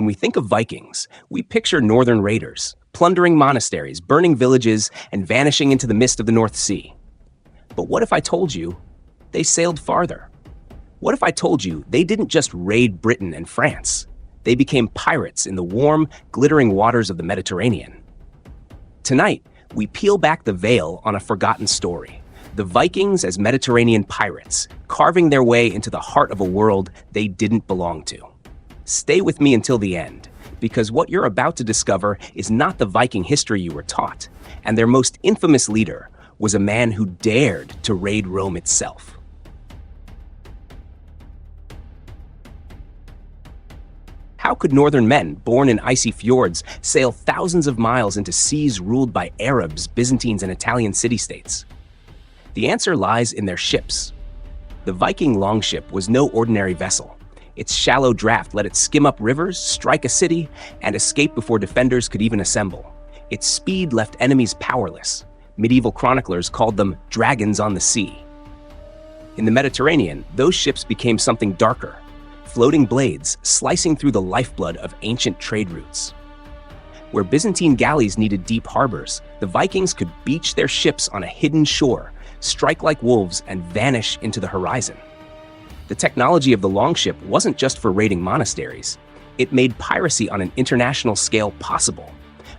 When we think of Vikings, we picture northern raiders, plundering monasteries, burning villages, and vanishing into the mist of the North Sea. But what if I told you they sailed farther? What if I told you they didn't just raid Britain and France? They became pirates in the warm, glittering waters of the Mediterranean. Tonight, we peel back the veil on a forgotten story. The Vikings as Mediterranean pirates, carving their way into the heart of a world they didn't belong to. Stay with me until the end, because what you're about to discover is not the Viking history you were taught, and their most infamous leader was a man who dared to raid Rome itself. How could northern men, born in icy fjords, sail thousands of miles into seas ruled by Arabs, Byzantines, and Italian city-states? The answer lies in their ships. The Viking longship was no ordinary vessel. Its shallow draft let it skim up rivers, strike a city, and escape before defenders could even assemble. Its speed left enemies powerless. Medieval chroniclers called them dragons on the sea. In the Mediterranean, those ships became something darker, floating blades slicing through the lifeblood of ancient trade routes. Where Byzantine galleys needed deep harbors, the Vikings could beach their ships on a hidden shore, strike like wolves, and vanish into the horizon. The technology of the longship wasn't just for raiding monasteries. It made piracy on an international scale possible.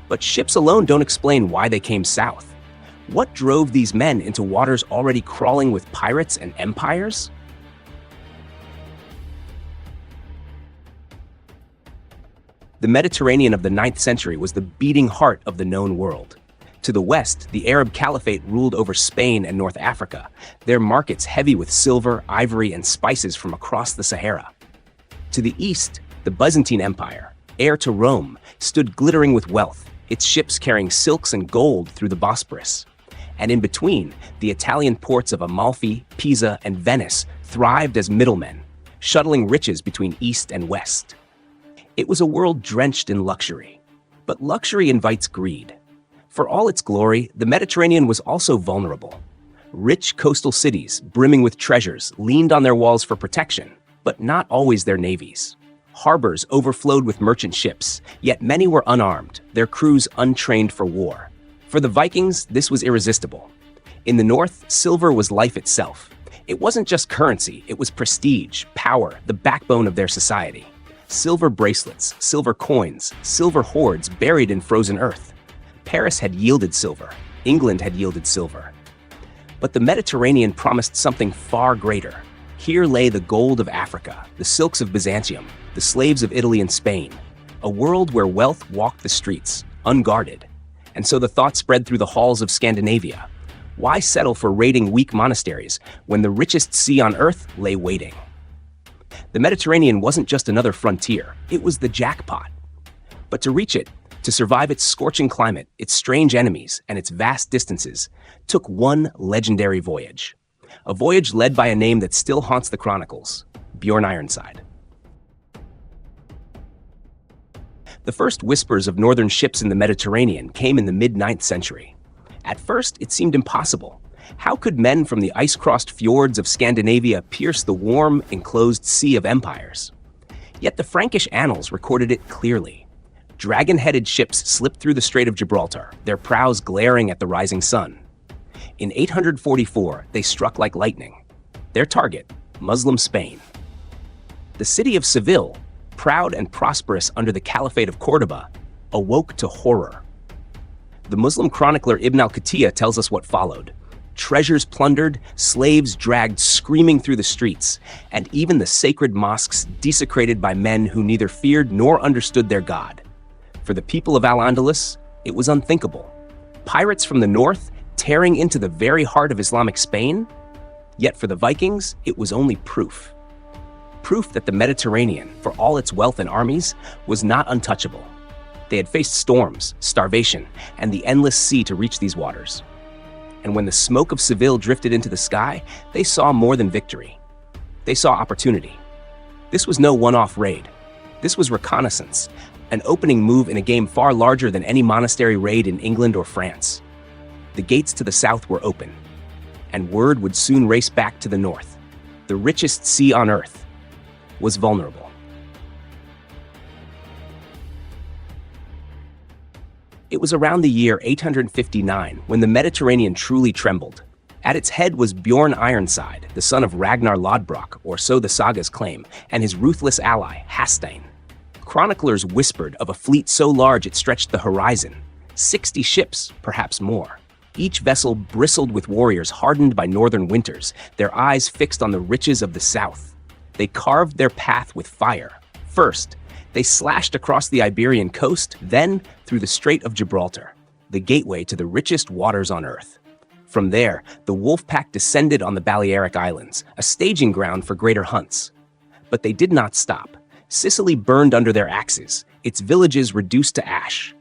But ships alone don't explain why they came south. What drove these men into waters already crawling with pirates and empires? The Mediterranean of the 9th century was the beating heart of the known world. To the west, the Arab Caliphate ruled over Spain and North Africa, their markets heavy with silver, ivory, and spices from across the Sahara. To the east, the Byzantine Empire, heir to Rome, stood glittering with wealth, its ships carrying silks and gold through the Bosporus. And in between, the Italian ports of Amalfi, Pisa, and Venice thrived as middlemen, shuttling riches between east and west. It was a world drenched in luxury. But luxury invites greed. For all its glory, the Mediterranean was also vulnerable. Rich coastal cities, brimming with treasures, leaned on their walls for protection, but not always their navies. Harbors overflowed with merchant ships, yet many were unarmed, their crews untrained for war. For the Vikings, this was irresistible. In the north, silver was life itself. It wasn't just currency, it was prestige, power, the backbone of their society. Silver bracelets, silver coins, silver hoards buried in frozen earth. Paris had yielded silver. England had yielded silver. But the Mediterranean promised something far greater. Here lay the gold of Africa, the silks of Byzantium, the slaves of Italy and Spain, a world where wealth walked the streets, unguarded. And so the thought spread through the halls of Scandinavia. Why settle for raiding weak monasteries when the richest sea on earth lay waiting? The Mediterranean wasn't just another frontier, it was the jackpot. But to reach it, to survive its scorching climate, its strange enemies, and its vast distances, took one legendary voyage. A voyage led by a name that still haunts the chronicles, Björn Ironside. The first whispers of northern ships in the Mediterranean came in the mid-9th century. At first, it seemed impossible. How could men from the ice-crossed fjords of Scandinavia pierce the warm, enclosed sea of empires? Yet the Frankish annals recorded it clearly. Dragon-headed ships slipped through the Strait of Gibraltar, their prows glaring at the rising sun. In 844, they struck like lightning. Their target, Muslim Spain. The city of Seville, proud and prosperous under the Caliphate of Cordoba, awoke to horror. The Muslim chronicler Ibn al-Qatiyya tells us what followed. Treasures plundered, slaves dragged screaming through the streets, and even the sacred mosques desecrated by men who neither feared nor understood their God. For the people of Al-Andalus, it was unthinkable. Pirates from the north tearing into the very heart of Islamic Spain? Yet for the Vikings, it was only proof. Proof that the Mediterranean, for all its wealth and armies, was not untouchable. They had faced storms, starvation, and the endless sea to reach these waters. And when the smoke of Seville drifted into the sky, they saw more than victory. They saw opportunity. This was no one-off raid. This was reconnaissance, an opening move in a game far larger than any monastery raid in England or France. The gates to the south were open, and word would soon race back to the north. The richest sea on earth was vulnerable. It was around the year 859 when the Mediterranean truly trembled. At its head was Björn Ironside, the son of Ragnar Lodbrok, or so the sagas claim, and his ruthless ally, Hastein. Chroniclers whispered of a fleet so large it stretched the horizon, 60 ships, perhaps more. Each vessel bristled with warriors hardened by northern winters, their eyes fixed on the riches of the south. They carved their path with fire. First, they slashed across the Iberian coast, then through the Strait of Gibraltar, the gateway to the richest waters on earth. From there, the wolf pack descended on the Balearic Islands, a staging ground for greater hunts. But they did not stop. Sicily burned under their axes, its villages reduced to ash.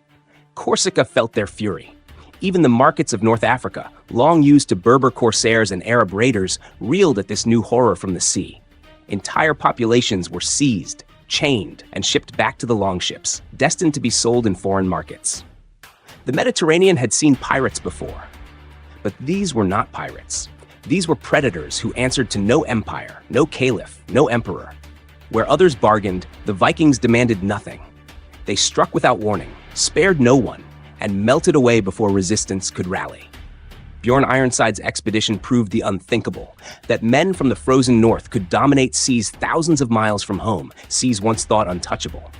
Corsica felt their fury. Even the markets of North Africa, long used to Berber corsairs and Arab raiders, reeled at this new horror from the sea. Entire populations were seized, chained, and shipped back to the longships, destined to be sold in foreign markets. The Mediterranean had seen pirates before. But these were not pirates. These were predators who answered to no empire, no caliph, no emperor. Where others bargained, the Vikings demanded nothing. They struck without warning, spared no one, and melted away before resistance could rally. Björn Ironside's expedition proved the unthinkable, that men from the frozen north could dominate seas thousands of miles from home, seas once thought untouchable.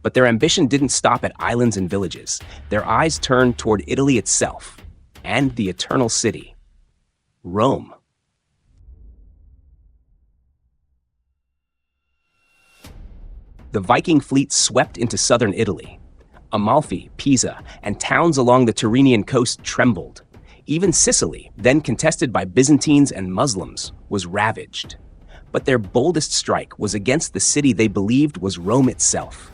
But their ambition didn't stop at islands and villages. Their eyes turned toward Italy itself, and the eternal city, Rome. The Viking fleet swept into southern Italy. Amalfi, Pisa, and towns along the Tyrrhenian coast trembled. Even Sicily, then contested by Byzantines and Muslims, was ravaged. But their boldest strike was against the city they believed was Rome itself.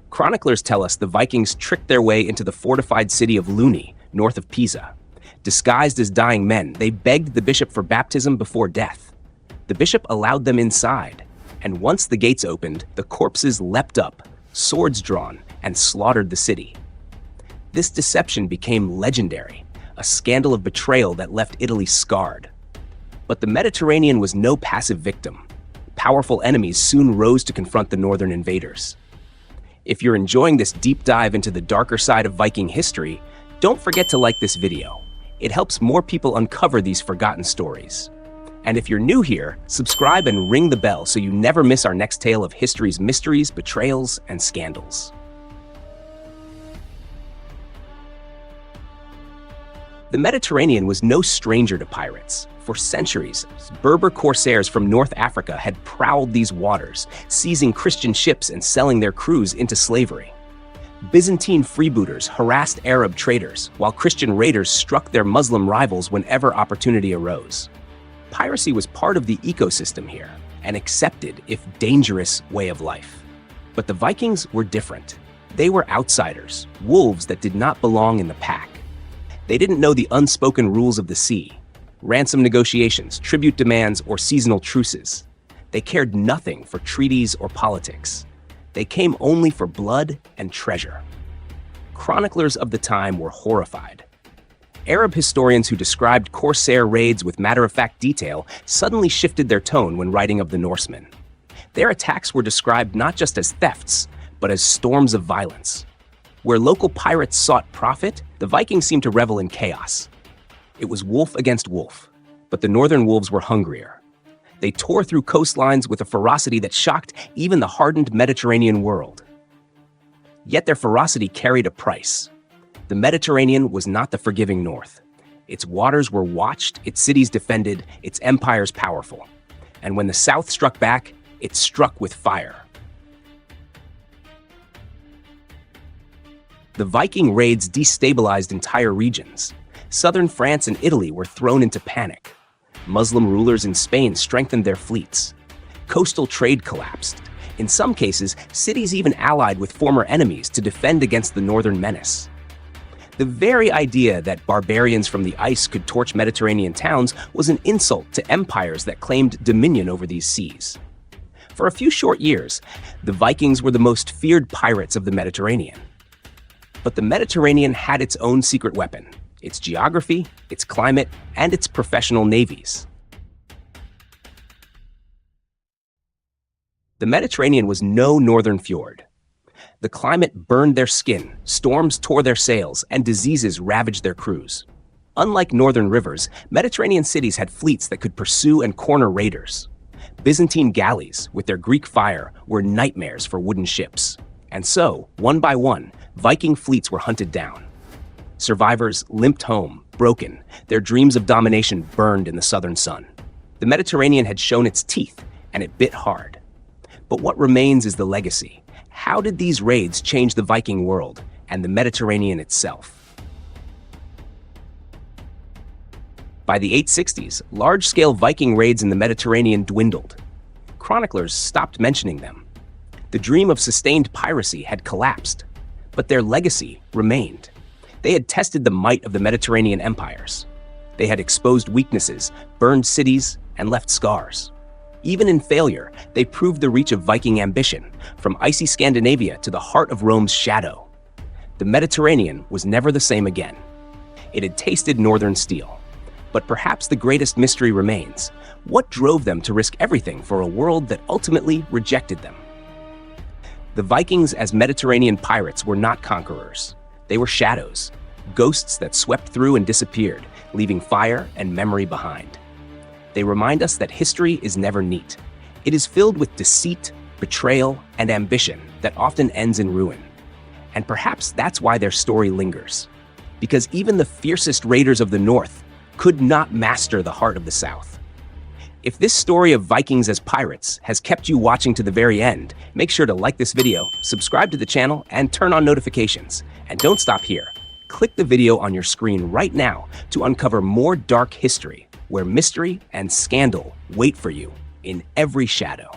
Chroniclers tell us the Vikings tricked their way into the fortified city of Luni, north of Pisa. Disguised as dying men, they begged the bishop for baptism before death. The bishop allowed them inside, and once the gates opened, the corpses leapt up, swords drawn, and slaughtered the city. This deception became legendary, a scandal of betrayal that left Italy scarred. But the Mediterranean was no passive victim. Powerful enemies soon rose to confront the northern invaders. If you're enjoying this deep dive into the darker side of Viking history, don't forget to like this video. It helps more people uncover these forgotten stories. And if you're new here, subscribe and ring the bell so you never miss our next tale of history's mysteries, betrayals, and scandals. The Mediterranean was no stranger to pirates. For centuries, Berber corsairs from North Africa had prowled these waters, seizing Christian ships and selling their crews into slavery. Byzantine freebooters harassed Arab traders, while Christian raiders struck their Muslim rivals whenever opportunity arose. Piracy was part of the ecosystem here, an accepted, if dangerous, way of life. But the Vikings were different. They were outsiders, wolves that did not belong in the pack. They didn't know the unspoken rules of the sea, ransom negotiations, tribute demands, or seasonal truces. They cared nothing for treaties or politics. They came only for blood and treasure. Chroniclers of the time were horrified. Arab historians who described corsair raids with matter-of-fact detail suddenly shifted their tone when writing of the Norsemen. Their attacks were described not just as thefts, but as storms of violence. Where local pirates sought profit, the Vikings seemed to revel in chaos. It was wolf against wolf, but the northern wolves were hungrier. They tore through coastlines with a ferocity that shocked even the hardened Mediterranean world. Yet their ferocity carried a price. The Mediterranean was not the forgiving north. Its waters were watched, its cities defended, its empires powerful. And when the south struck back, it struck with fire. The Viking raids destabilized entire regions. Southern France and Italy were thrown into panic. Muslim rulers in Spain strengthened their fleets. Coastal trade collapsed. In some cases, cities even allied with former enemies to defend against the northern menace. The very idea that barbarians from the ice could torch Mediterranean towns was an insult to empires that claimed dominion over these seas. For a few short years, the Vikings were the most feared pirates of the Mediterranean. But the Mediterranean had its own secret weapon, its geography, its climate, and its professional navies. The Mediterranean was no northern fjord. The climate burned their skin, storms tore their sails, and diseases ravaged their crews. Unlike northern rivers, Mediterranean cities had fleets that could pursue and corner raiders. Byzantine galleys, with their Greek fire, were nightmares for wooden ships. And so, one by one, Viking fleets were hunted down. Survivors limped home, broken, their dreams of domination burned in the southern sun. The Mediterranean had shown its teeth, and it bit hard. But what remains is the legacy. How did these raids change the Viking world and the Mediterranean itself? By the 860s, large-scale Viking raids in the Mediterranean dwindled. Chroniclers stopped mentioning them. The dream of sustained piracy had collapsed, but their legacy remained. They had tested the might of the Mediterranean empires. They had exposed weaknesses, burned cities, and left scars. Even in failure, they proved the reach of Viking ambition, from icy Scandinavia to the heart of Rome's shadow. The Mediterranean was never the same again. It had tasted northern steel. But perhaps the greatest mystery remains. What drove them to risk everything for a world that ultimately rejected them? The Vikings as Mediterranean pirates were not conquerors. They were shadows, ghosts that swept through and disappeared, leaving fire and memory behind. They remind us that history is never neat. It is filled with deceit, betrayal, and ambition that often ends in ruin. And perhaps that's why their story lingers. Because even the fiercest raiders of the North could not master the heart of the South. If this story of Vikings as pirates has kept you watching to the very end, make sure to like this video, subscribe to the channel, and turn on notifications. And don't stop here. Click the video on your screen right now to uncover more dark history, where mystery and scandal wait for you in every shadow.